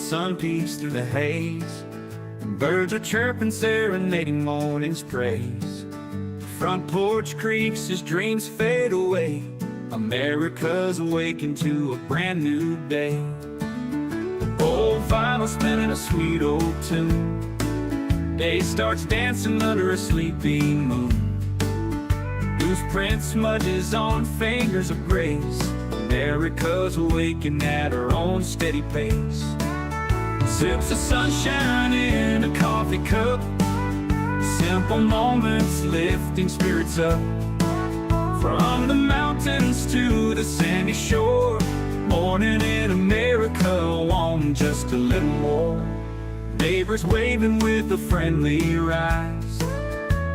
sun peeks through the haze, and birds are chirping, serenading morning's praise. Front porch creaks as dreams fade away. America's awakened to a brand new day. Old vinyl spinning a sweet old tune. Day starts dancing under a sleepy moon. Loose print smudges on fingers of grace. America's awakened at her own steady pace. Sips of sunshine in a coffee cup. Simple moments lifting spirits up. From the mountains to the sandy shore, morning in America, want just a little more. Neighbors waving with a friendly rise.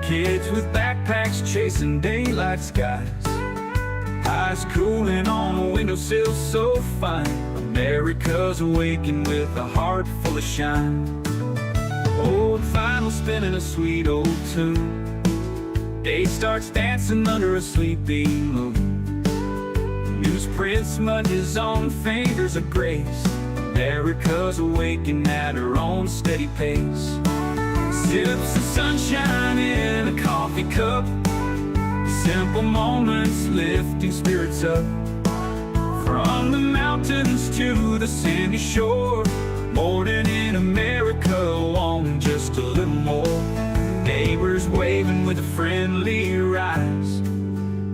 Kids with backpacks chasing daylight skies. Eyes cooling on a windowsill so fine. America's awakened with a heart full of shine. Old vinyl spinning a sweet old tune. Day starts dancing under a sleepy moon. Newsprint smudges on fingers of grace. America's awakened at her own steady pace. Sips of sunshine in a coffee cup. Simple moments lifting spirits up. From the mountains to the sandy shore, morning in America, wanting just a little more. Neighbors waving with a friendly rise.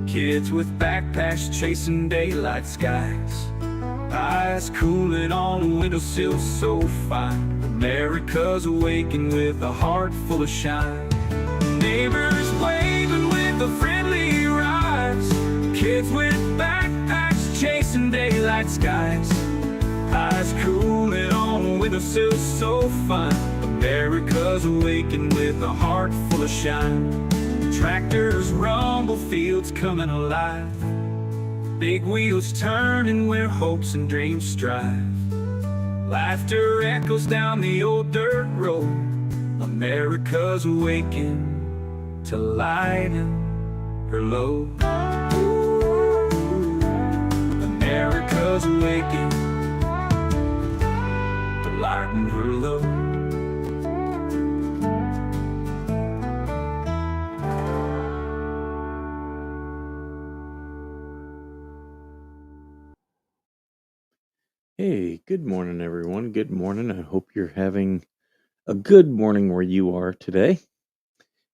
Kids with backpacks chasing daylight skies. Eyes cooling on a windowsill so fine. America's awakened with a heart full of shine. Neighbors waving with a friendly rise. Kids with backpacks chasing daylight skies. Eyes cooling on a windowsill so fine. America's awakened with a heart full of shine. Tractors rumble, fields coming alive. Big wheels turning where hopes and dreams strive. Laughter echoes down the old dirt road. America's awakened to lighten her load. America's awakened to lighten her load. Hey, good morning, everyone. Good morning. I hope you're having a good morning where you are today.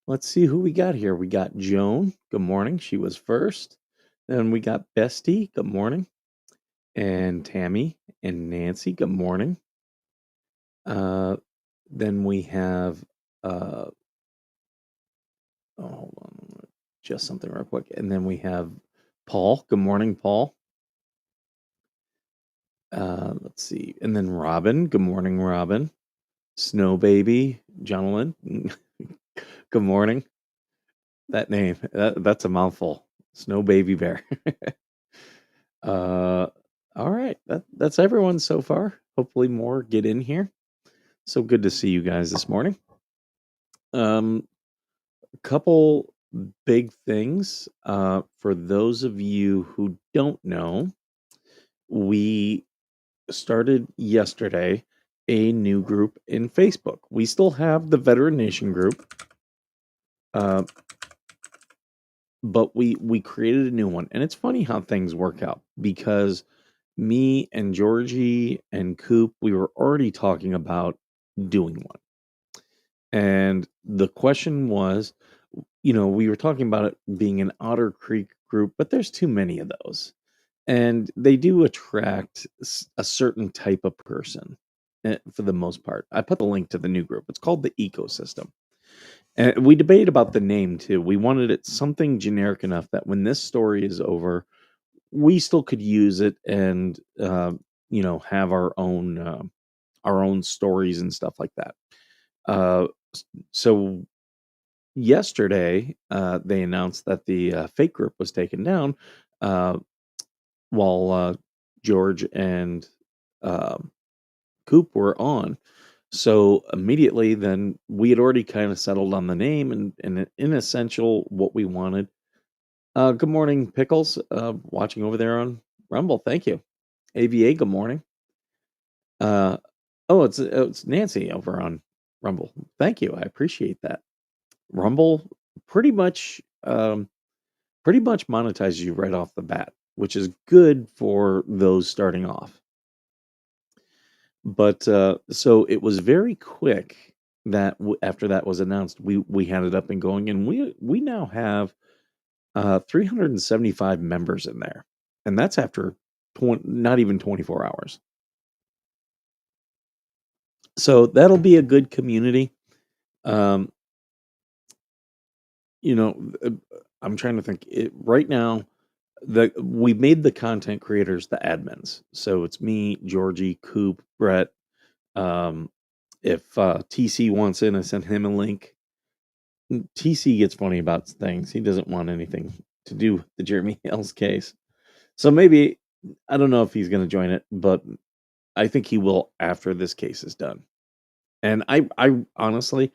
Let's see who we got here. We got Joan. Good morning. She was first. Then we got Bestie. Good morning. And Tammy and Nancy. Good morning. Then we have, hold on, just something real quick. And then we have Paul. Good morning, Paul. Let's see. And then Robin. Good morning, Robin. Snow Baby, gentlemen. Good morning. That name, that's a mouthful. Snow Baby Bear. All right. That's everyone so far. Hopefully more get in here. So good to see you guys this morning. A couple big things. For those of you who don't know, we started yesterday a new group in Facebook. We still have the Veteran Nation group, but we created a new one. And it's funny how things work out, because me and Georgie and Coop, we were already talking about doing one. And the question was, we were talking about it being an Otter Creek group, but there's too many of those. And they do attract a certain type of person, for the most part. I put the link to the new group. It's called the Ecosystem. And we debated about the name too. We wanted it something generic enough that when this story is over, we still could use it and have our own stories and stuff like that. So yesterday, they announced that the fake group was taken down, while George and Coop were on. So immediately then we had already kind of settled on the name and in essential what we wanted. Good morning, Pickles, watching over there on Rumble. Thank you. AVA, good morning. Oh, it's Nancy over on Rumble. Thank you. I appreciate that. Rumble pretty much pretty much monetizes you right off the bat, which is good for those starting off. But so it was very quick that after that was announced, we had it up and going, and we now have 375 members in there, and that's after not even 24 hours. So that'll be a good community. Um, you know, I'm trying to think. Right now, we made the content creators the admins. So it's me, Georgie, Coop, Brett. Um, if TC wants in, I sent him a link. TC gets funny about things. He doesn't want anything to do with the Jeremy Hales case. So maybe I don't know if he's going to join it, but I think he will after this case is done. And I honestly,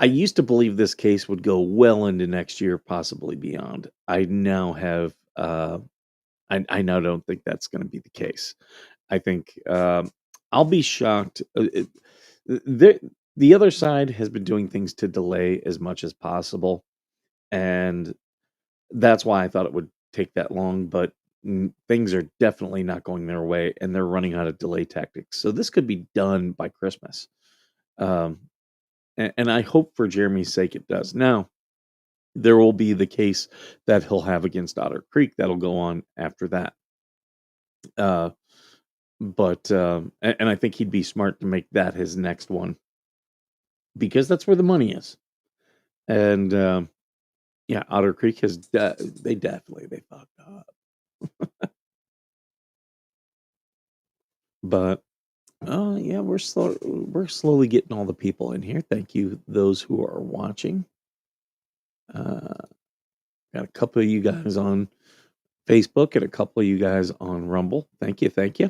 I used to believe this case would go well into next year, possibly beyond. I now have, I now don't think that's going to be the case. I think I'll be shocked. The the other side has been doing things to delay as much as possible, and that's why I thought it would take that long. But things are definitely not going their way, and they're running out of delay tactics. So this could be done by Christmas. Um, and I hope for Jeremy's sake it does. Now, there will be the case that he'll have against Otter Creek that'll go on after that. Uh, but and I think he'd be smart to make that his next one because that's where the money is. And yeah, Otter Creek has they fucked up. But yeah, we're slowly getting all the people in here. Thank you, those who are watching. Uh, got a couple of you guys on Facebook and a couple of you guys on Rumble. Thank you, thank you.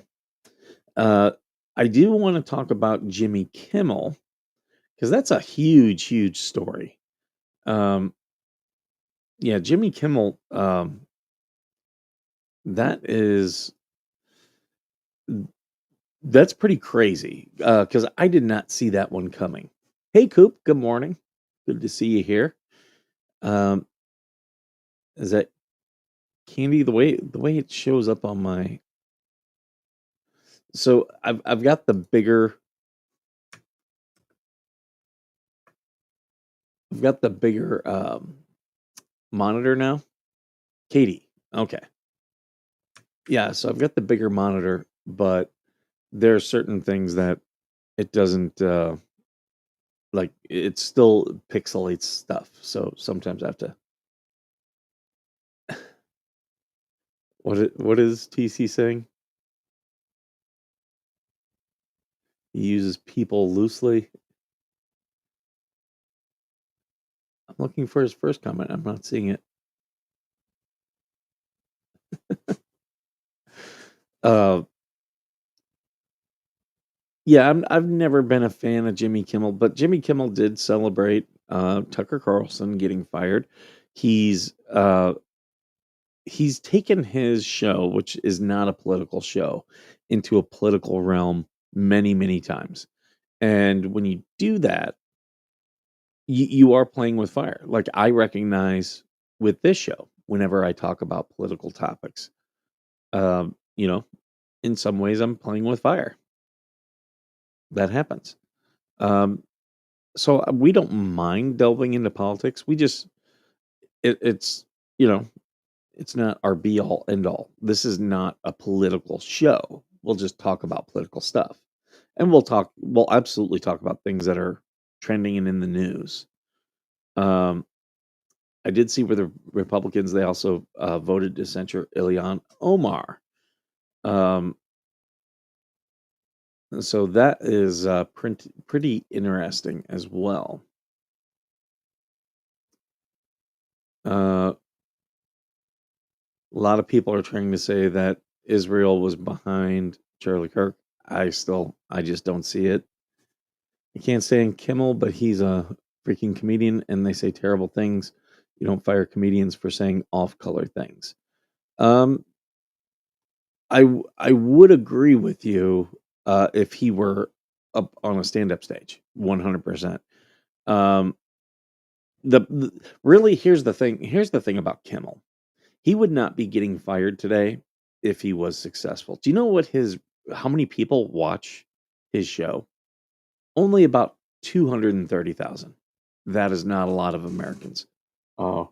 I do want to talk about Jimmy Kimmel because that's a huge, huge story. Um, yeah, Jimmy Kimmel. That is that's pretty crazy because I did not see that one coming. Hey, Coop. Good morning. Good to see you here. Um, is that candy? The way it shows up on my so I've got the bigger I've got the bigger monitor now. Katie. Okay. Yeah, so I've got the bigger monitor, but there are certain things that it doesn't like it still pixelates stuff. So sometimes I have to what is TC saying? He uses people loosely. I'm looking for his first comment. I'm not seeing it. Uh yeah, I've never been a fan of Jimmy Kimmel, but Jimmy Kimmel did celebrate Tucker Carlson getting fired. He's he's taken his show, which is not a political show, into a political realm many, many times. And when you do that, you are playing with fire. Like I recognize with this show, whenever I talk about political topics, you know, in some ways I'm playing with fire. That happens. Um, so we don't mind delving into politics. We just it's you know it's not our be all end all. This is not a political show. We'll just talk about political stuff. And we'll absolutely talk about things that are trending and in the news. Um, I did see where the Republicans, they also voted to censure Ilhan Omar. Um, so that is pretty interesting as well. A lot of people are trying to say that Israel was behind Charlie Kirk. I just don't see it. I can't stand Kimmel, but he's a freaking comedian, and they say terrible things. You don't fire comedians for saying off-color things. Um, I would agree with you if he were up on a stand-up stage, 100%. Um, the really here's the thing. Here's the thing about Kimmel. He would not be getting fired today if he was successful. Do you know what his how many people watch his show? Only about 230,000. That is not a lot of Americans. Oh.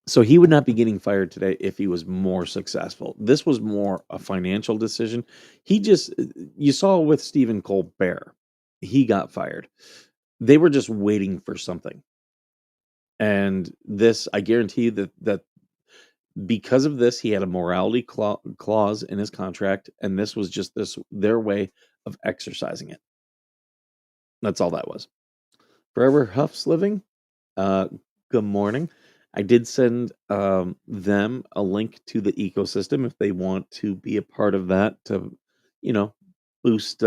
So he would not be getting fired today if he was more successful. This was more a financial decision. He just you saw with Stephen Colbert, he got fired. They were just waiting for something. And this, I guarantee you that because of this, he had a morality clause in his contract, and this was just their way of exercising it. That's all that was. Forever Huff's living. Uh, good morning. I did send them a link to the ecosystem if they want to be a part of that to, you know, boost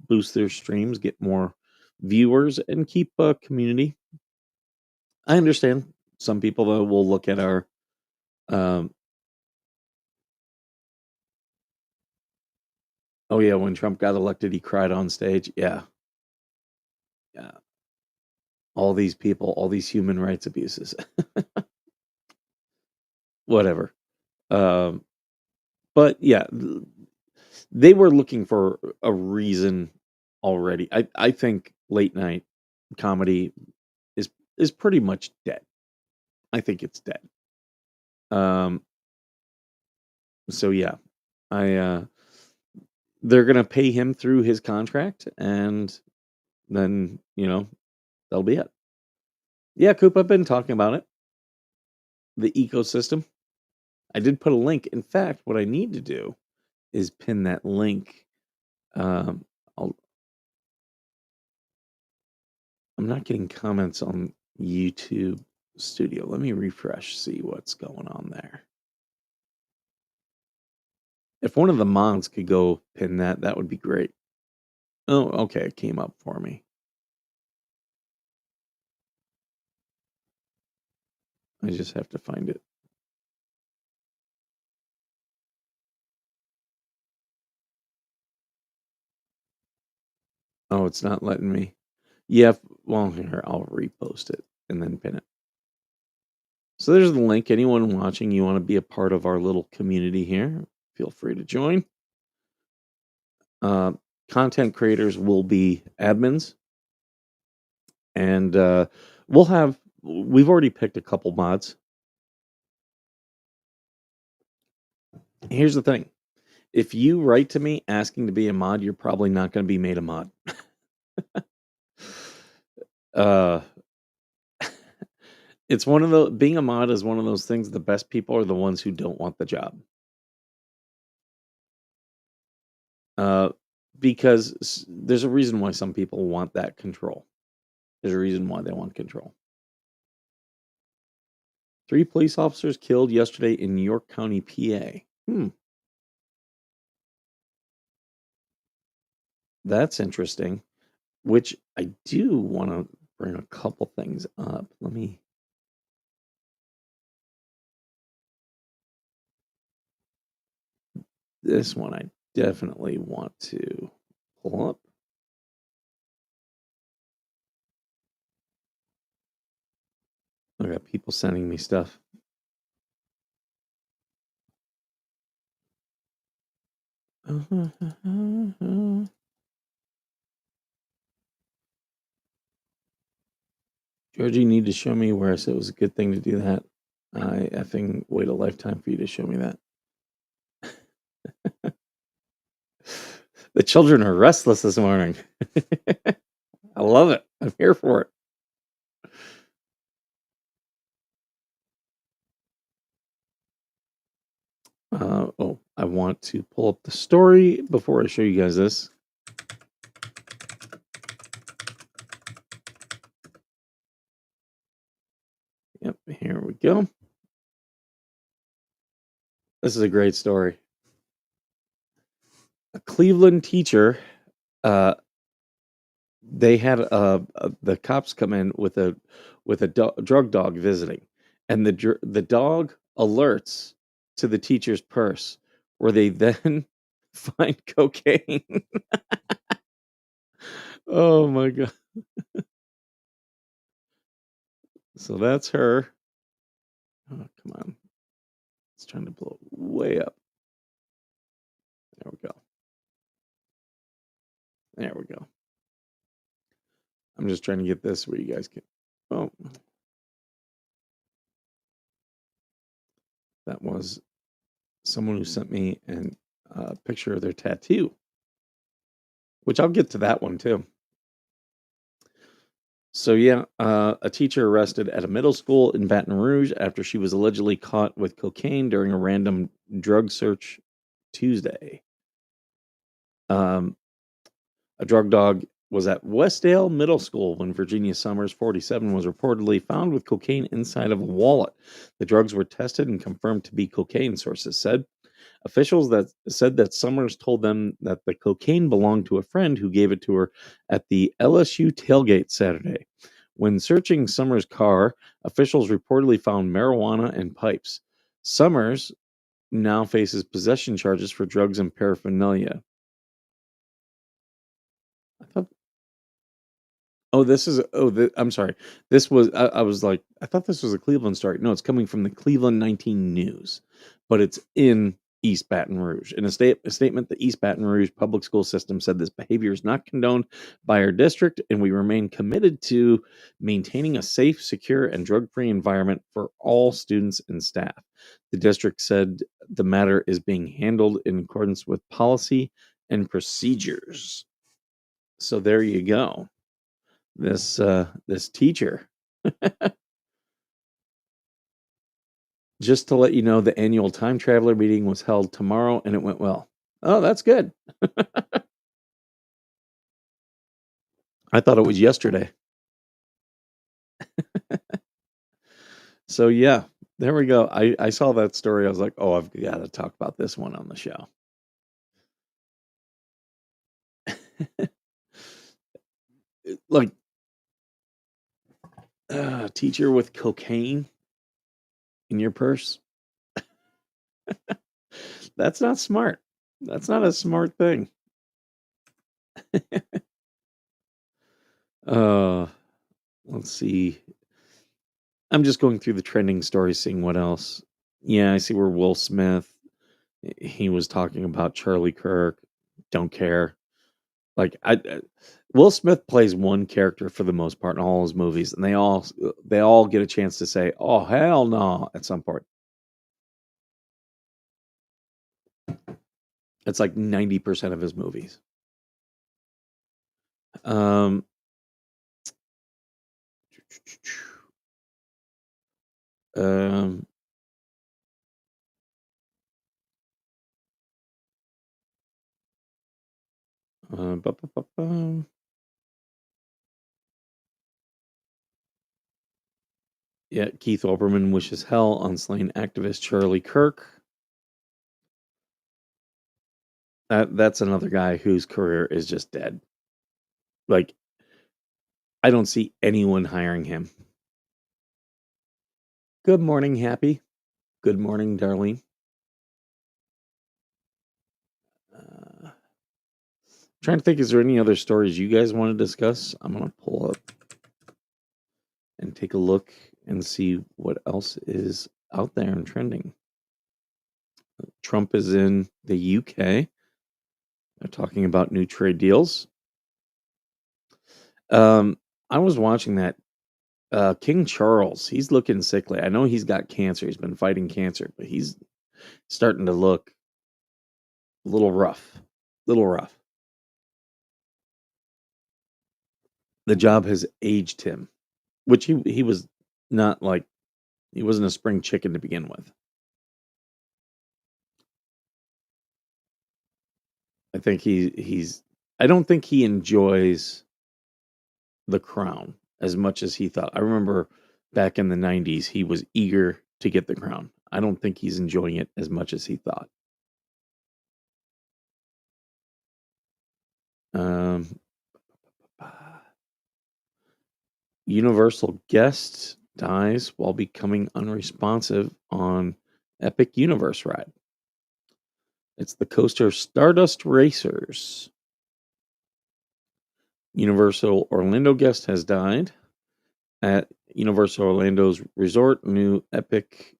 boost their streams, get more viewers, and keep a community. I understand some people though will look at our um, oh yeah, when Trump got elected, he cried on stage. Yeah, yeah. All these people, all these human rights abuses, whatever. Um, but yeah, they were looking for a reason already. I think late night comedy is is pretty much dead. I think it's dead. Um, so yeah, I they're gonna pay him through his contract, and then that'll be it. Yeah, Coop, I've been talking about it. The ecosystem. I did put a link. In fact, what I need to do is pin that link. Um, I'll, I'm not getting comments on YouTube Studio. Let me refresh, see what's going on there. If one of the mods could go pin that, that would be great. Oh, okay, it came up for me. I just have to find it. Oh, it's not letting me. Yeah, well, here, I'll repost it and then pin it. So there's the link. Anyone watching, you want to be a part of our little community here, feel free to join. Uh, content creators will be admins, and we've already picked a couple mods. Here's the thing. If you write to me asking to be a mod, you're probably not going to be made a mod. uh, it's one of the being a mod is one of those things. The best people are the ones who don't want the job. Uh, because there's a reason why some people want that control. There's a reason why they want control. 3 police officers killed yesterday in York County, PA. That's interesting. Which I do want to bring a couple things up. This one I definitely want to pull up. I got people sending me stuff. Georgie, you need to show me where I said it was a good thing to do that. I effing wait a lifetime for you to show me that. The children are restless this morning. I love it. I'm here for it. I want to pull up the story before I show you guys this. Yep, here we go. This is a great story. A Cleveland teacher, uh, they had the cops come in with a drug dog visiting, and the dog alerts to the teacher's purse, where they then find cocaine. Oh my god. So that's her. Oh, come on. It's trying to blow way up. There we go. There we go. I'm just trying to get this where you guys can. Oh, that was someone who sent me a picture of their tattoo, which I'll get to that one too. So yeah, a teacher arrested at a middle school in Baton Rouge after she was allegedly caught with cocaine during a random drug search Tuesday. Um, a drug dog was at Westdale Middle School when Virginia Summers, 47, was reportedly found with cocaine inside of a wallet. The drugs were tested and confirmed to be cocaine, sources said. Officials that said that Summers told them that the cocaine belonged to a friend who gave it to her at the LSU tailgate Saturday. When searching Summers' car, officials reportedly found marijuana and pipes. Summers now faces possession charges for drugs and paraphernalia. I thought Oh, this is I'm sorry. This was I was like, I thought this was a Cleveland story. No, it's coming from the Cleveland 19 News, but it's in East Baton Rouge. In a statement, the East Baton Rouge public school system said this behavior is not condoned by our district, and we remain committed to maintaining a safe, secure, and drug-free environment for all students and staff. The district said the matter is being handled in accordance with policy and procedures. So there you go. This teacher. Just to let you know, the annual time traveler meeting was held tomorrow and it went well. Oh, that's good. I thought it was yesterday. So yeah, there we go. I saw that story. I was like, oh, I've got to talk about this one on the show. Like, teacher with cocaine in your purse. That's not smart. That's not a smart thing. Uh, let's see. I'm just going through the trending stories, seeing what else. Yeah, I see where Will Smith, he was talking about Charlie Kirk. Don't care. Like Will Smith plays one character for the most part in all his movies, and they all get a chance to say, "Oh hell no!" at some point. It's like 90% of his movies. Um, um, bu- bu- bu- bum. Yeah, Keith Olbermann wishes hell on slain activist Charlie Kirk. That's another guy whose career is just dead. Like, I don't see anyone hiring him. Good morning, Happy. Good morning, Darlene. Trying to think, is there any other stories you guys want to discuss? I'm gonna pull up and take a look and see what else is out there and trending. Trump is in the UK. They're talking about new trade deals. Um, I was watching that King Charles. He's looking sickly. I know he's got cancer. He's been fighting cancer, but he's starting to look a little rough. Little rough. The job has aged him, which he was not like he wasn't a spring chicken to begin with. I think he's I don't think he enjoys the crown as much as he thought. I remember back in the 90s he was eager to get the crown. I don't think he's enjoying it as much as he thought. Um Universal guest dies while becoming unresponsive on Epic Universe ride. It's the coaster Stardust Racers. Universal Orlando guest has died. At Universal Orlando's resort, new Epic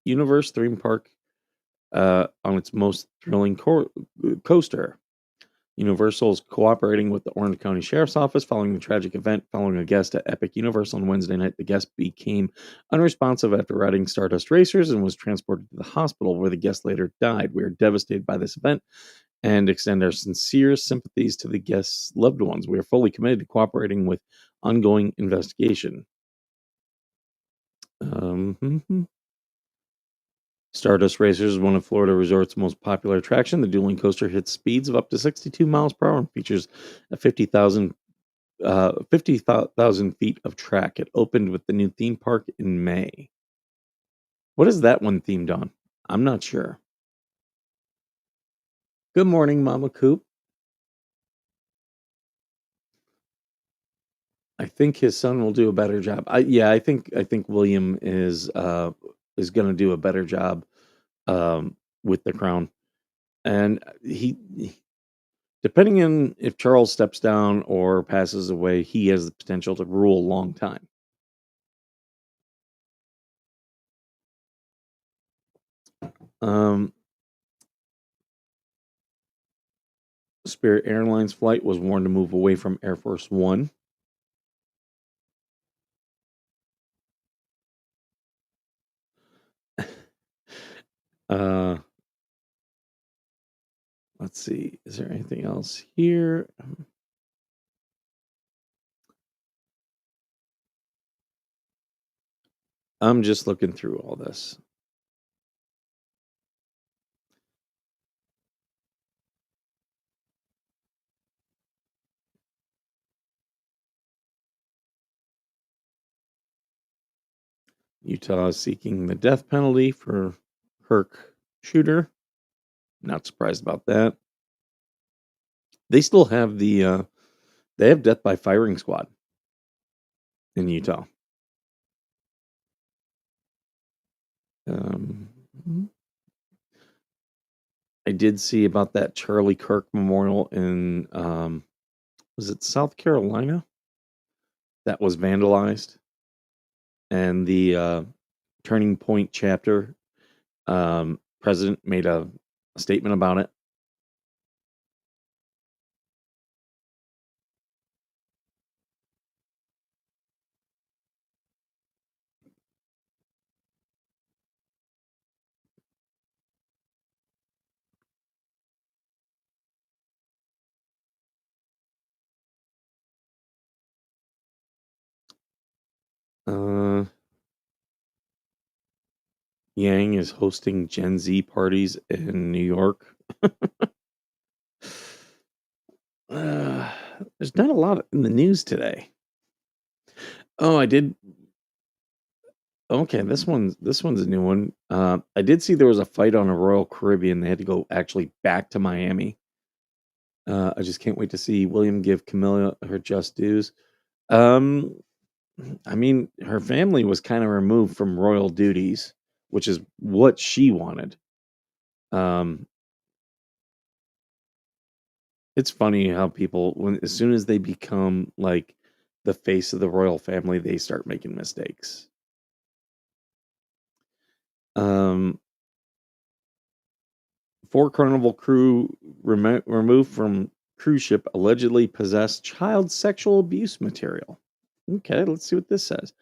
Universe theme park on its most thrilling coaster. Universal is cooperating with the Orange County Sheriff's Office following the tragic event. Following a guest at Epic Universal on Wednesday night, the guest became unresponsive after riding Stardust Racers and was transported to the hospital where the guest later died. We are devastated by this event and extend our sincerest sympathies to the guest's loved ones. We are fully committed to cooperating with ongoing investigation. Stardust Racers is one of Florida Resort's most popular attraction. The dueling coaster hits speeds of up to 62 miles per hour and features a 50,000 feet of track. It opened with the new theme park in May. What is that one themed on? I'm not sure. Good morning, Mama Coop. I think his son will do a better job. I think William is going to do a better job with the crown, and depending on if Charles steps down or passes away, he has the potential to rule a long time. Um, Spirit Airlines flight was warned to move away from Air Force One. Uh, let's see. Is there anything else here? I'm just looking through all this. Utah is seeking the death penalty for Kirk Shooter. Not surprised about that. They still have they have death by firing squad in Utah. Um, I did see about that Charlie Kirk Memorial in was it South Carolina that was vandalized, and the Turning Point chapter president made a statement about it. Uh, Yang is hosting Gen Z parties in New York. There's not a lot in the news today. Oh, I did. Okay, this one's a new one. I did see there was a fight on a Royal Caribbean. They had to go actually back to Miami. I just can't wait to see William give Camilla her just dues. Um, I mean, her family was kind of removed from royal duties, which is what she wanted. Um, it's funny how people, when as soon as they become like the face of the royal family, they start making mistakes. Um, 4 Carnival crew removed from cruise ship allegedly possessed child sexual abuse material. Okay, let's see what this says.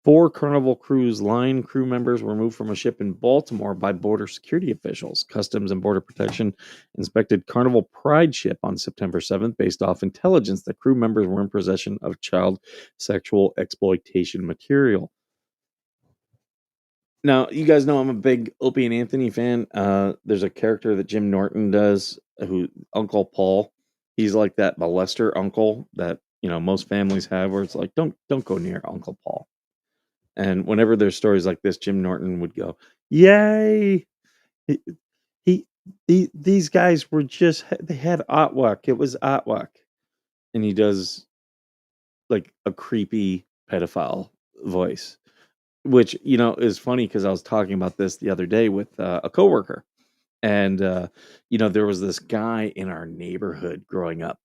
4 Carnival Cruise Line crew members were moved from a ship in Baltimore by border security officials. Customs and Border Protection inspected Carnival Pride ship on September 7th based off intelligence that crew members were in possession of child sexual exploitation material. Now, you guys know I'm a big Opie and Anthony fan. There's a character that Jim Norton does, who Uncle Paul. He's like that molester uncle that most families have, where it's like, don't go near Uncle Paul. And whenever there's stories like this, Jim Norton would go, "Yay! He, these guys were they had artwork. It was artwork." And he does like a creepy pedophile voice, which is funny because I was talking about this the other day with a coworker, and there was this guy in our neighborhood growing up,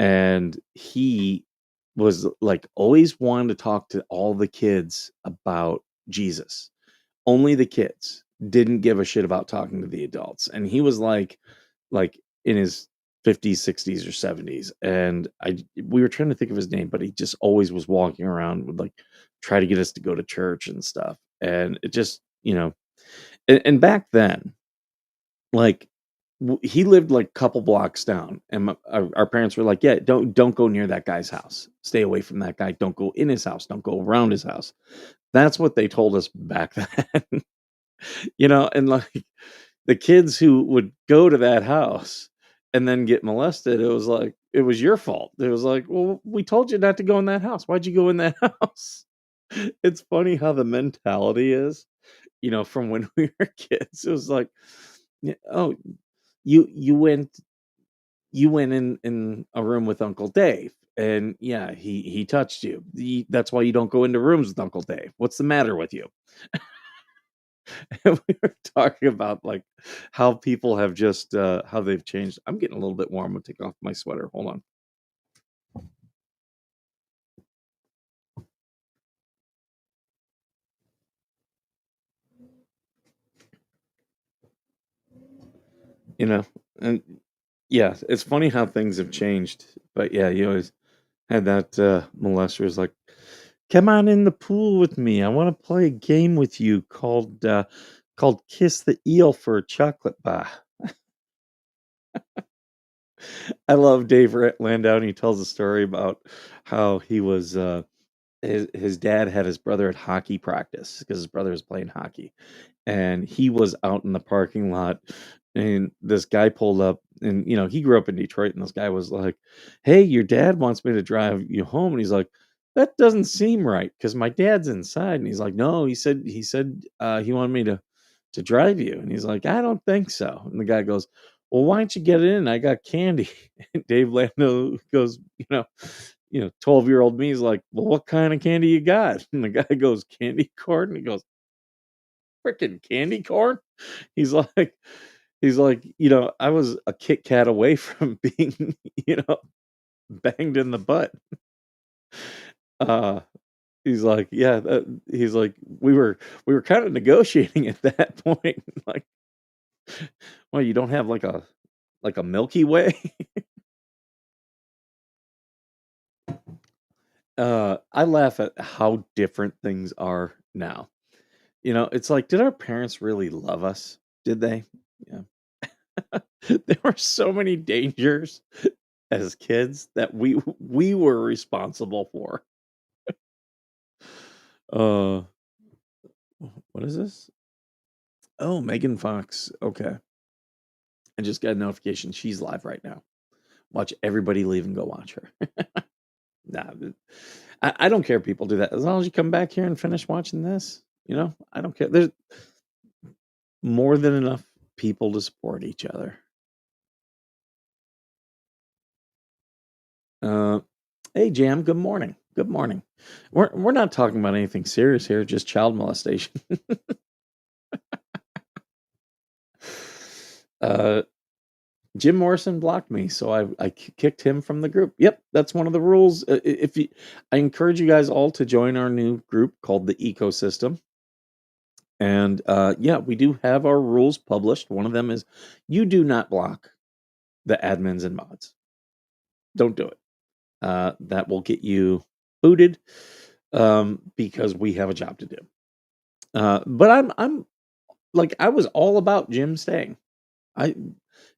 and he was like always wanting to talk to all the kids about Jesus. Only the kids didn't give a shit about talking to the adults. And he was like in his 50s, 60s, or 70s. And we were trying to think of his name, but he just always was walking around with like try to get us to go to church and stuff. And it just, and back then, like he lived like a couple blocks down, and our parents were like, "Yeah, don't go near that guy's house. Stay away from that guy. Don't go in his house. Don't go around his house." That's what they told us back then. And like the kids who would go to that house and then get molested, it was like it was your fault. It was like, well, we told you not to go in that house. Why'd you go in that house? It's funny how the mentality is, from when we were kids. It was like, yeah, oh, you went in a room with Uncle Dave, and yeah, he touched you. That's why you don't go into rooms with Uncle Dave. What's the matter with you? And we were talking about like how people have just how they've changed. I'm getting a little bit warm. I'm gonna take off my sweater. Hold on. You know, and yeah, it's funny how things have changed. But yeah, you always had that molester is like, come on in the pool with me. I want to play a game with you called Kiss the Eel for a chocolate bar. I love Dave Landau. And he tells a story about how he was his dad had his brother at hockey practice because his brother was playing hockey, and he was out in the parking lot, and this guy pulled up, and he grew up in Detroit, and this guy was like, "Hey, your dad wants me to drive you home," and he's like, "That doesn't seem right because my dad's inside," and he's like, "No, he said he wanted me to drive you," and he's like, "I don't think so," and the guy goes, "Well, why don't you get in? I got candy." And Dave Lando goes, 12-year-old me is like, "Well, what kind of candy you got?" And the guy goes, "Candy corn." And he goes, "Freaking candy corn?" He's like, I was a Kit Kat away from being, banged in the butt. Uh, he's like, yeah, he's like, we were kind of negotiating at that point. Like, well, you don't have like a Milky Way? I laugh at how different things are now. It's like, did our parents really love us? Did they? Yeah. There were so many dangers as kids that we were responsible for. Uh, what is this? Oh, Megan Fox. Okay. I just got a notification. She's live right now. Watch everybody leave and go watch her. Nah, I don't care if people do that. As long as you come back here and finish watching this, I don't care. There's more than enough people to support each other. Uh, hey, Jam. Good morning. Good morning. We're not talking about anything serious here. Just child molestation. uh, Jim Morrison blocked me, so I kicked him from the group. Yep, that's one of the rules. If you, I encourage you guys all to join our new group called the Ecosystem. And yeah, we do have our rules published. One of them is you do not block the admins and mods. Don't do it. That will get you booted because we have a job to do. But I'm like I was all about Jim staying. I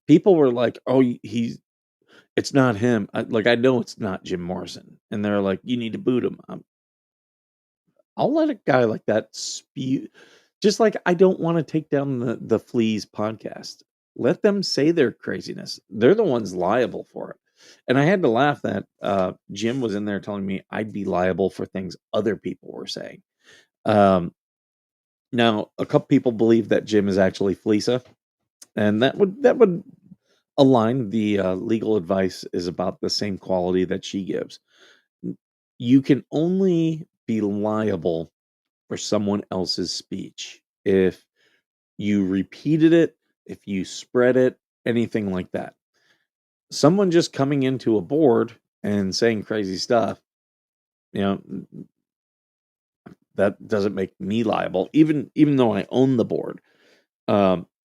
People were like, "Oh, it's not him." I know it's not Jim Morrison, and they're like, "You need to boot him." I'll let a guy like that spew. Just like I don't want to take down the Fleas podcast. Let them say their craziness. They're the ones liable for it. And I had to laugh that Jim was in there telling me I'd be liable for things other people were saying. Um, Now, a couple people believe that Jim is actually Fleesa, and that would align. The legal advice is about the same quality that she gives. You can only be liable for someone else's speech if you repeated it, if you spread it, anything like that. someone just coming into a board and saying crazy stuff, you know, that doesn't make me liable, even though I own the board.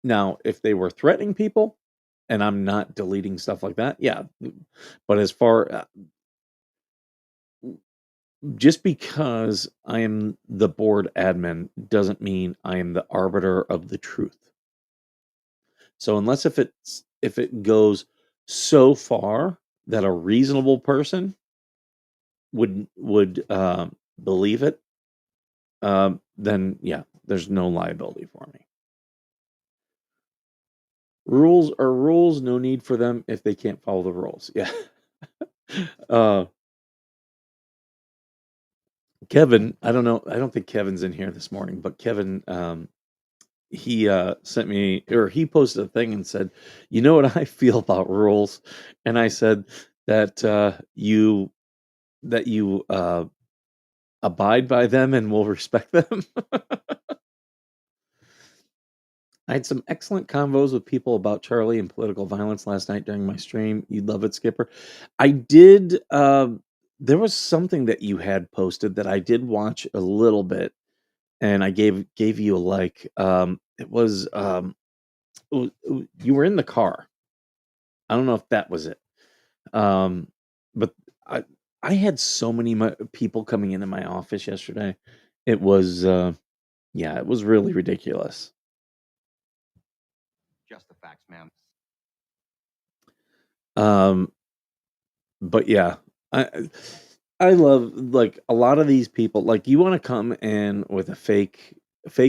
Now, if they were threatening people and I'm not deleting stuff like that, yeah. But as far just because I am the board admin doesn't mean I am the arbiter of the truth. So unless if it goes so far that a reasonable person would believe it, then yeah, there's no liability for me. Rules are rules, no need for them if they can't follow the rules. Yeah. uh Kevin, I don't know, I don't think Kevin's in here this morning, but Kevin he sent me, or he posted a thing and said, "You know what I feel about rules?" And I said that you abide by them and will respect them. I had some excellent convos with people about Charlie and political violence last night during my stream. You'd love it, Skipper. I did. There was something that you had posted that I did watch a little bit, and I gave you a like. It was you were in the car. I don't know if that was it. Um, but I I had so many people coming into my office yesterday. It was yeah, it was really ridiculous. Just the facts, ma'am. Um, but yeah, I love like a lot of these people. Like you want to come in with a fake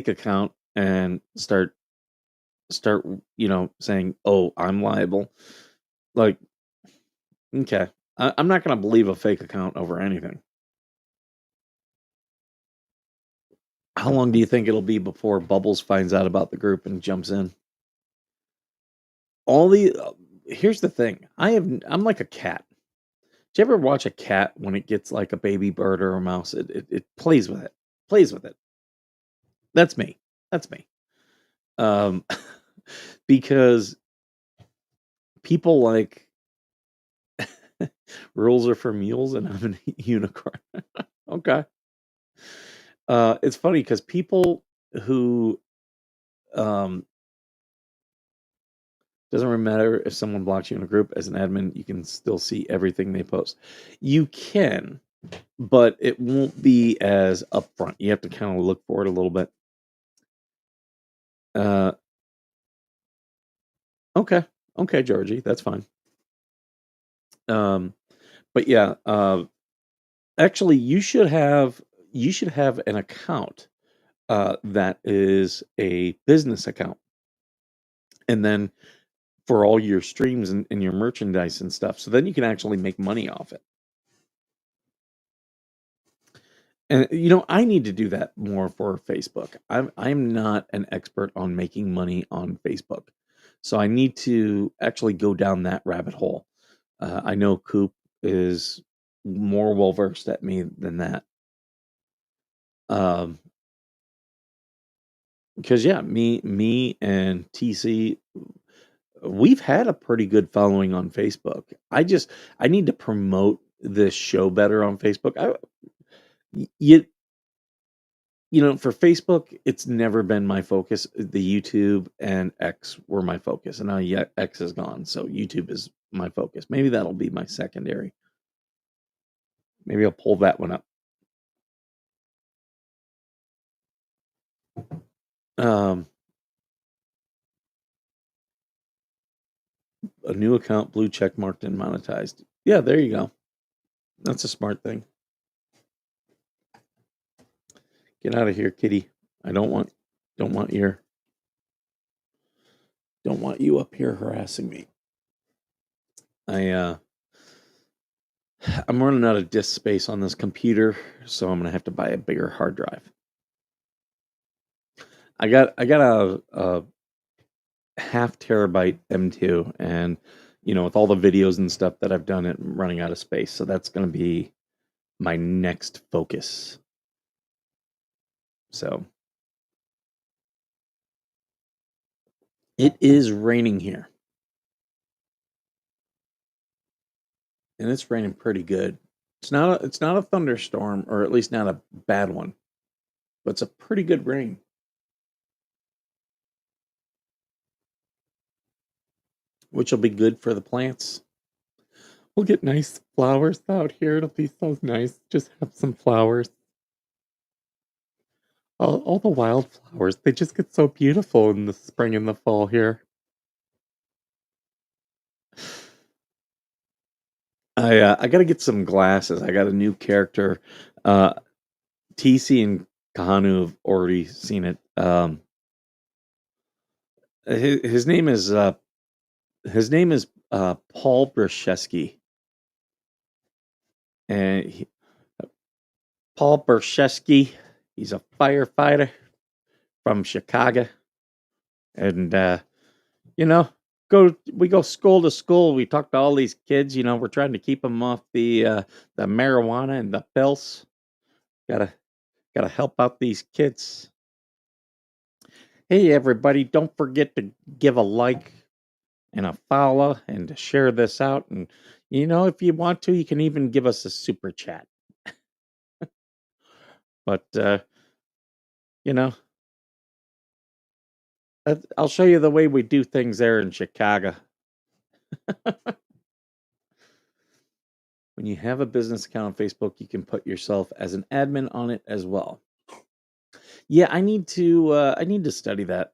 account and start saying, "Oh, I'm liable." Like, okay, I'm not going to believe a fake account over anything. How long do you think it'll be before Bubbles finds out about the group and jumps in? All the Here's the thing. I'm like a cat. Do you ever watch a cat when it gets like a baby bird or a mouse? It plays with it. Plays with it. That's me. That's me. Um, because people like rules are for mules and I'm a unicorn. Okay. It's funny because people who um doesn't matter if someone blocks you in a group as an admin, you can still see everything they post. You can, but it won't be as upfront. You have to kind of look for it a little bit. Uh, okay, okay, Georgie, that's fine. Um, but yeah, actually, you should have an account that is a business account, and then for all your streams and your merchandise and stuff. So then you can actually make money off it. And I need to do that more for Facebook. I'm not an expert on making money on Facebook, so I need to actually go down that rabbit hole. I know Coop is more well versed at me than that. Um, because yeah, me and TC, we've had a pretty good following on Facebook. I need to promote this show better on Facebook. You for Facebook, it's never been my focus. The YouTube and X were my focus, and now yet X is gone, so YouTube is my focus. Maybe that'll be my secondary. Maybe I'll pull that one up. Um, a new account, blue check marked and monetized. Yeah, there you go. That's a smart thing. Get out of here, kitty. I don't want your don't want you up here harassing me. I I'm running out of disk space on this computer, so I'm gonna have to buy a bigger hard drive. I got a half terabyte M2, and with all the videos and stuff that I've done, it running out of space. So that's gonna be my next focus. So it is raining here. and it's raining pretty good. It's not a thunderstorm, or at least not a bad one, but it's a pretty good rain, which will be good for the plants. We'll get nice flowers out here. It'll be so nice. Just have some flowers. All the wildflowers, they just get so beautiful in the spring and the fall here. I got to get some glasses. I got a new character. Uh, TC and Kahanu have already seen it. His name is Paul Brzezinski, and Paul Brzezinski. He's a firefighter from Chicago, and you know, we go school to school. We talk to all these kids. We're trying to keep them off the marijuana and the pills. Gotta gotta help out these kids. Hey, everybody! Don't forget to give a like and a follow and to share this out. And if you want to, you can even give us a super chat. But you know, I'll show you the way we do things there in Chicago. When you have a business account on Facebook, you can put yourself as an admin on it as well. Yeah, I need to study that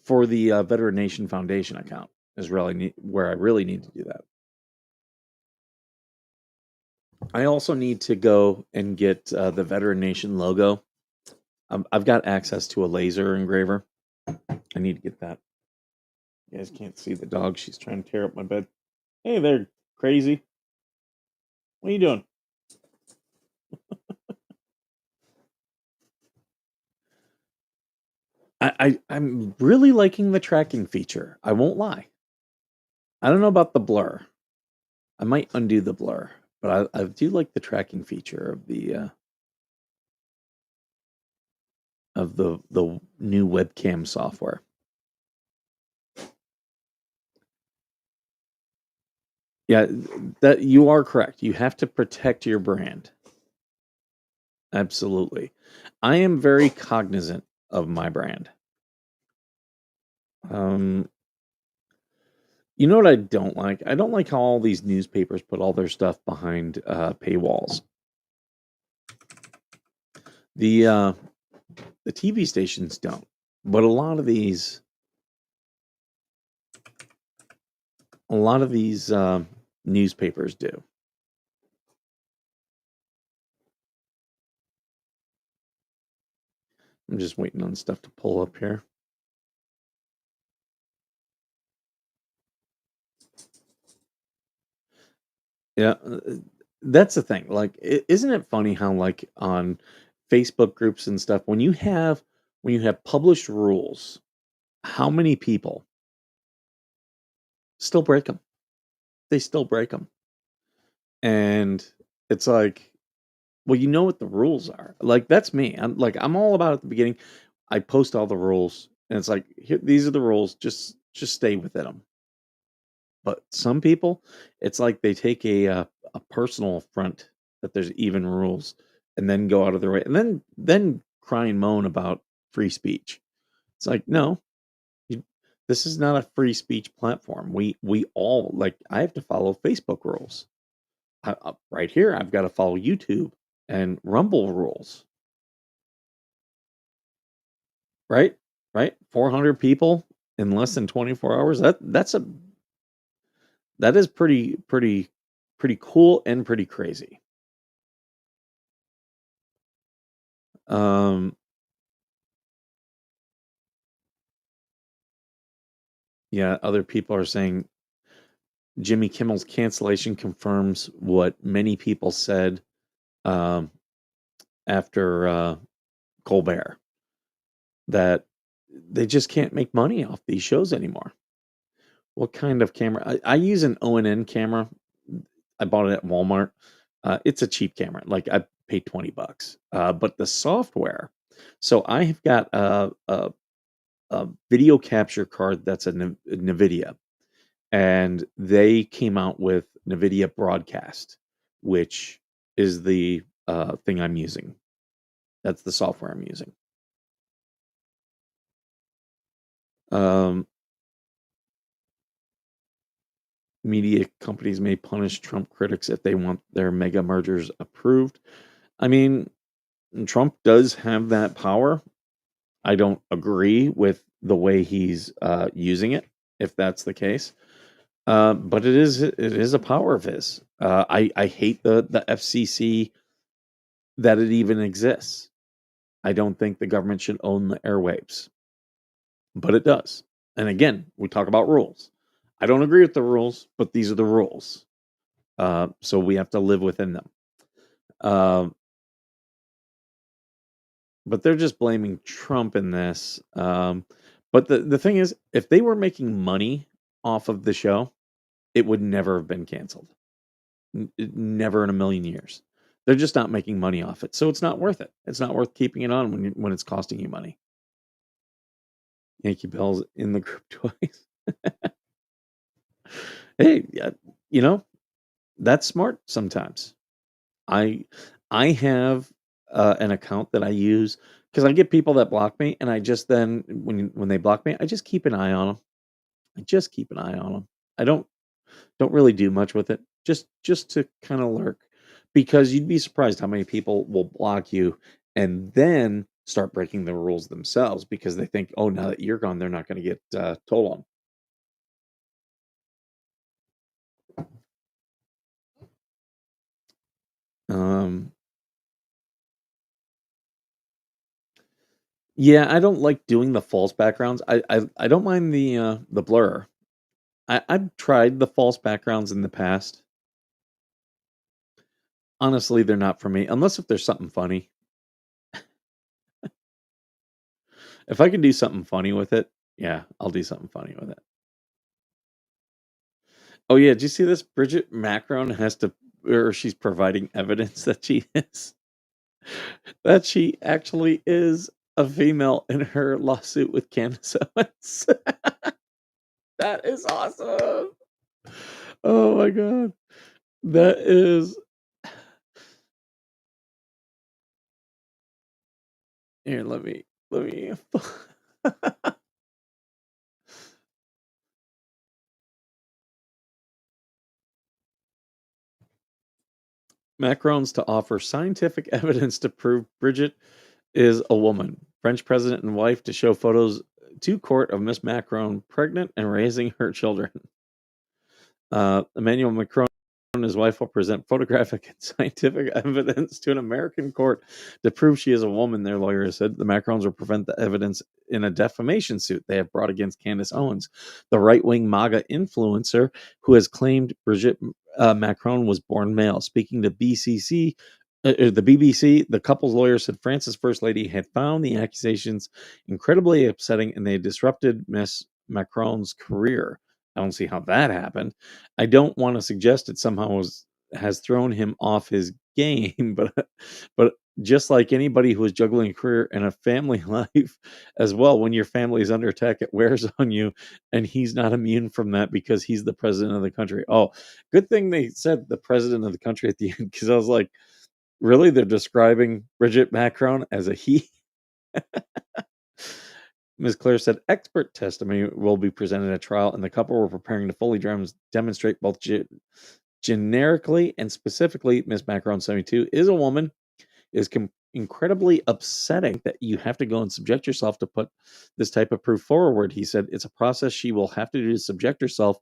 for the Veteran Nation Foundation account is really where I really need to do that. I also need to go and get the Veteran Nation logo. I've got access to a laser engraver. I need to get that. You guys can't see the dog. She's trying to tear up my bed. Hey there, crazy. What are you doing? I'm really liking the tracking feature. I won't lie. I don't know about the blur. I might undo the blur, but I do like the tracking feature of the new webcam software. Yeah, that you are correct. You have to protect your brand. Absolutely. I am very cognizant of my brand. Um, you know what I don't like? I don't like how all these newspapers put all their stuff behind paywalls. The uh, the TV stations don't, but a lot of these newspapers do. I'm just waiting on stuff to pull up here. Yeah, that's the thing. Like, isn't it funny how like on Facebook groups and stuff, when you have published rules, how many people still break them? They still break them, and it's like, well, you know what the rules are. Like that's me. I'm all about at the beginning. I post all the rules, and it's like, here, these are the rules. Just stay within them. But some people, it's like they take a personal affront that there's even rules, and then go out of their way, and then cry and moan about free speech. It's like, no, you, this is not a free speech platform. We all like. I have to follow Facebook rules. Right here, I've got to follow YouTube and Rumble rules. Right, right. 400 people in less than 24 hours. That is pretty cool and pretty crazy. Um, yeah, other people are saying Jimmy Kimmel's cancellation confirms what many people said um, after Colbert, that they just can't make money off these shows anymore. What kind of camera? I use an ONN camera. I bought it at Walmart. It's a cheap camera. Like I paid $20. But the software. So I have got a video capture card that's a NVIDIA, and they came out with NVIDIA Broadcast, which is the thing I'm using. That's the software I'm using. Media companies may punish Trump critics if they want their mega mergers approved. I mean, Trump does have that power. I don't agree with the way he's using it, if that's the case. But it is a power of his. I hate the FCC that it even exists. I don't think the government should own the airwaves, but it does. And again, we talk about rules. I don't agree with the rules, but these are the rules. So we have to live within them. But they're just blaming Trump in this. But the thing is, if they were making money off of the show, it would never have been canceled. Never in a million years. They're just not making money off it, so it's not worth it. It's not worth keeping it on when it's costing you money. Yankee Bell's in the group twice. Hey, you know, that's smart sometimes. I have an account that I use because I get people that block me, and I just then when they block me, I just keep an eye on them. I just keep an eye on them. I don't really do much with it. Just to kind of lurk, because you'd be surprised how many people will block you and then start breaking the rules themselves because they think, oh, now that you're gone, they're not going to get told on. Yeah, I don't like doing the false backgrounds. I don't mind the blur. I've tried the false backgrounds in the past. Honestly, they're not for me, unless if there's something funny. If I can do something funny with it, yeah, I'll do something funny with it. Oh yeah, did you see this? Bridget Macron has to, or she's providing evidence that she is, that she actually is a female in her lawsuit with Candace Owens. That is awesome. Oh my god. That is here, let me Macron's to offer scientific evidence to prove Bridget is a woman. French president and wife to show photos to court of Miss Macron pregnant and raising her children. Emmanuel Macron and his wife will present photographic and scientific evidence to an American court to prove she is a woman, their lawyer said. The Macrons will prevent the evidence in a defamation suit they have brought against Candace Owens, the right wing MAGA influencer who has claimed Brigitte Macron was born male. Speaking to the BBC, the couple's lawyer said France's First Lady had found the accusations incredibly upsetting and they disrupted Miss Macron's career. I don't see how that happened. I don't want to suggest it somehow has thrown him off his game, but just like anybody who is juggling a career and a family life as well, when your family is under attack, it wears on you, and he's not immune from that because he's the president of the country. Oh, good thing they said the president of the country at the end, because I was like, really? They're describing Bridget Macron as a he? Ms. Clare said expert testimony will be presented at trial, and the couple were preparing to fully demonstrate both generically and specifically. Ms. Macron, 72, is a woman. Is incredibly upsetting that you have to go and subject yourself to put this type of proof forward. He said it's a process she will have to do to subject herself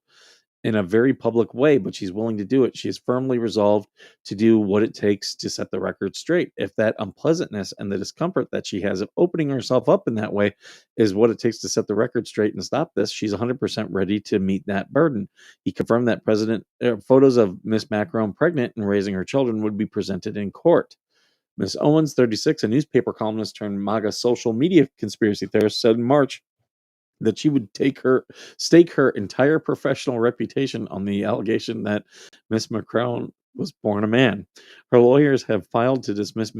in a very public way, but she's willing to do it. She is firmly resolved to do what it takes to set the record straight. If that unpleasantness and the discomfort that she has of opening herself up in that way is what it takes to set the record straight and stop this, she's 100% ready to meet that burden. He confirmed that photos of Miss Macron pregnant and raising her children would be presented in court. Miss Owens, 36, a newspaper columnist turned MAGA social media conspiracy theorist, said in March that she would stake her entire professional reputation on the allegation that Miss Macron was born a man. Her lawyers have filed to dismiss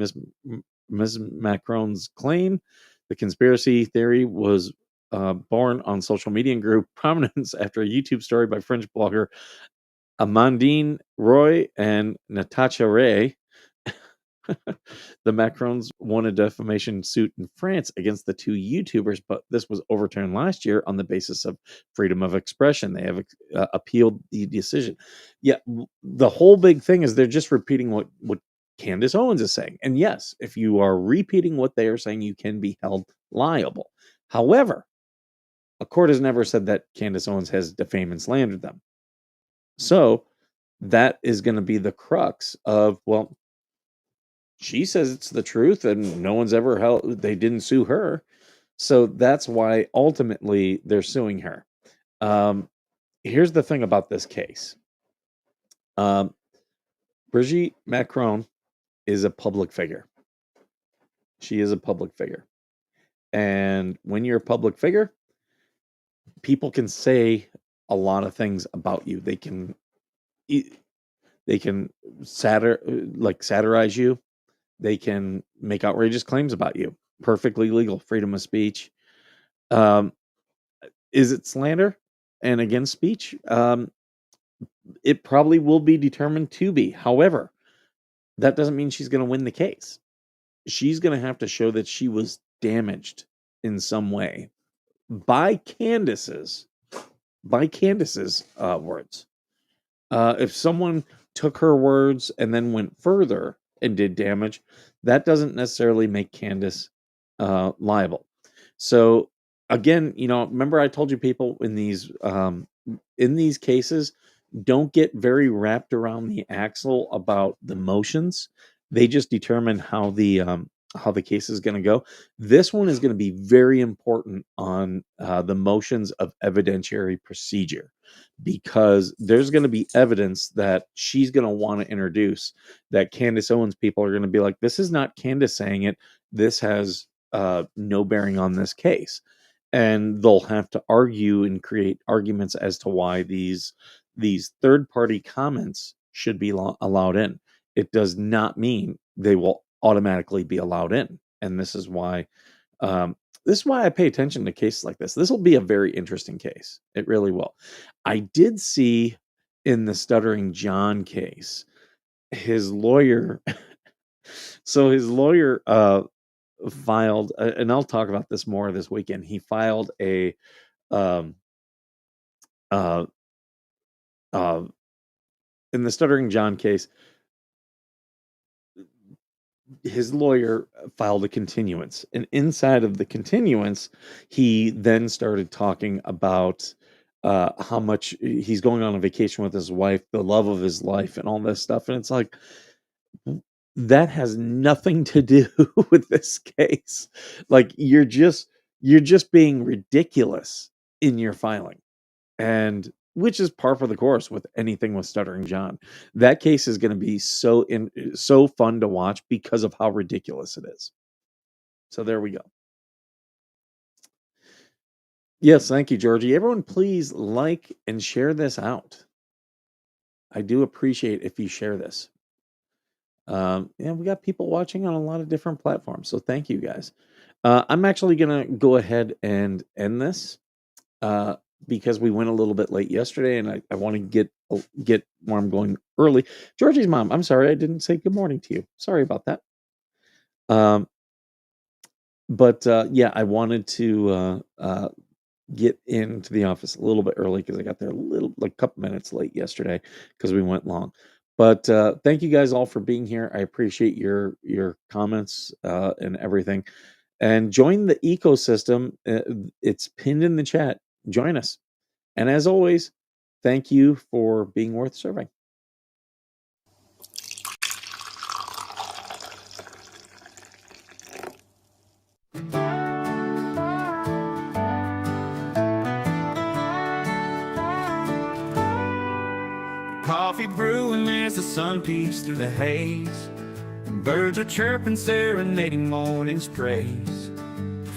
Ms. Macron's claim. The conspiracy theory was born on social media and grew prominence after a YouTube story by French blogger Amandine Roy and Natasha Ray. The Macrons won a defamation suit in France against the two YouTubers, but this was overturned last year on the basis of freedom of expression. They have appealed the decision. Yeah, the whole big thing is they're just repeating what Candace Owens is saying. And yes, if you are repeating what they are saying, you can be held liable. However, a court has never said that Candace Owens has defamed and slandered them. So that is going to be the crux of, well, she says it's the truth and no one's ever held, they didn't sue her. So that's why ultimately they're suing her. Here's the thing about this case. Bridget Macron is a public figure. She is a public figure. And when you're a public figure, people can say a lot of things about you. They can satirize you. They can make outrageous claims about you. Perfectly legal, freedom of speech. Is it slander and against speech? It probably will be determined to be. However, that doesn't mean she's going to win the case. She's going to have to show that she was damaged in some way by Candace's words. If someone took her words and then went further and did damage, that doesn't necessarily make Candace liable. So again, remember I told you people in these cases, don't get very wrapped around the axle about the motions. They just determine how the case is going to go. This one is going to be very important on the motions of evidentiary procedure, because there's going to be evidence that she's going to want to introduce that Candace Owens people are going to be like, this is not Candace saying it. This has no bearing on this case. And they'll have to argue and create arguments as to why these third-party comments should be allowed in. It does not mean they will automatically be allowed in. And this is why I pay attention to cases like this. This will be a very interesting case. It really will. I did see in the Stuttering John case, his lawyer. So his lawyer filed, and I'll talk about this more this weekend. He filed a in the Stuttering John case, his lawyer filed a continuance, and inside of the continuance, he then started talking about how much he's going on a vacation with his wife, the love of his life, and all this stuff. And it's like, that has nothing to do with this case. Like, you're just being ridiculous in your filing, and which is par for the course with anything with Stuttering John. That case is going to be so fun to watch because of how ridiculous it is. So there we go. Yes, thank you, Georgie. Everyone, please like and share this out. I do appreciate if you share this. We got people watching on a lot of different platforms, so thank you guys. I'm actually going to go ahead and end this because we went a little bit late yesterday, and I want to get where I'm going early. Georgie's mom, I'm sorry I didn't say good morning to you. Sorry about that. I wanted to get into the office a little bit early because I got there a couple minutes late yesterday because we went long. But thank you guys all for being here. I appreciate your comments and everything. And join the ecosystem. It's pinned in the chat. Join us. And as always, thank you for being worth serving. Coffee brewing as the sun peeks through the haze, and birds are chirping, serenading morning's praise.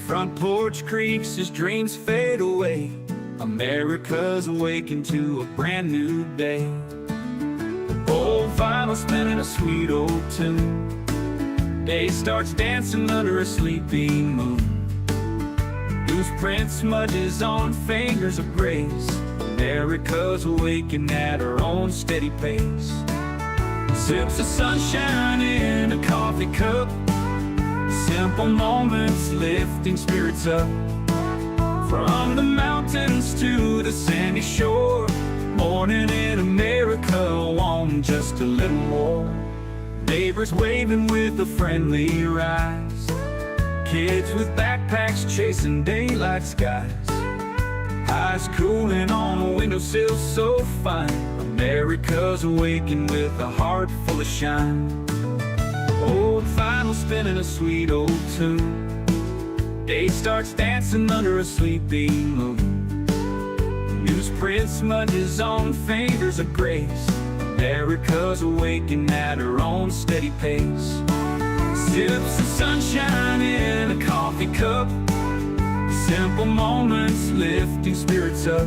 Front porch creaks as dreams fade away. America's awakened to a brand new day. Old vinyl spinning a sweet old tune. Day starts dancing under a sleepy moon. Newsprint smudges on fingers of grace. America's awaking at her own steady pace. Sips of sunshine in a coffee cup. Simple moments lifting spirits up. From the mountains to the sandy shore, morning in America, want just a little more. Neighbors waving with a friendly rise. Kids with backpacks chasing daylight skies. Eyes cooling on a windowsill so fine. America's awaking with a heart full of shine. Old vinyl spinning a sweet old tune. Day starts dancing under a sleepy moon. Newsprint smudges on fingers of grace. America's awaking at her own steady pace. Sips of sunshine in a coffee cup. Simple moments lifting spirits up.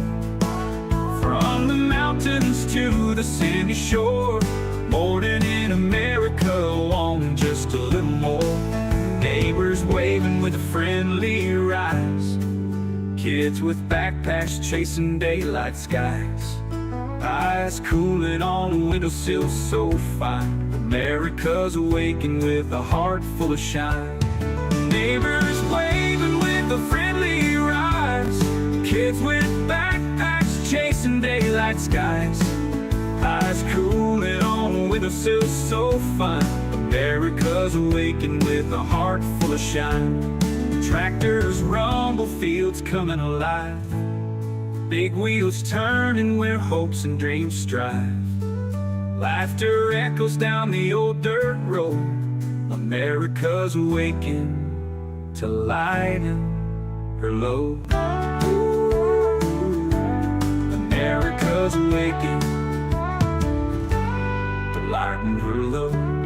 From the mountains to the sandy shore, morning in America, wanting just a little more. Neighbors waving with a friendly rise. Kids with backpacks chasing daylight skies. Eyes cooling on a windowsill so fine. America's awaking with a heart full of shine. Neighbors waving with a friendly rise. Kids with backpacks chasing daylight skies. Eyes cooling on a windowsill so fine. America's awaking with a heart full of shine. Tractors rumble, fields coming alive. Big wheels turning where hopes and dreams strive. Laughter echoes down the old dirt road. America's awaking to lighten her load. America's awaking to lighten her load.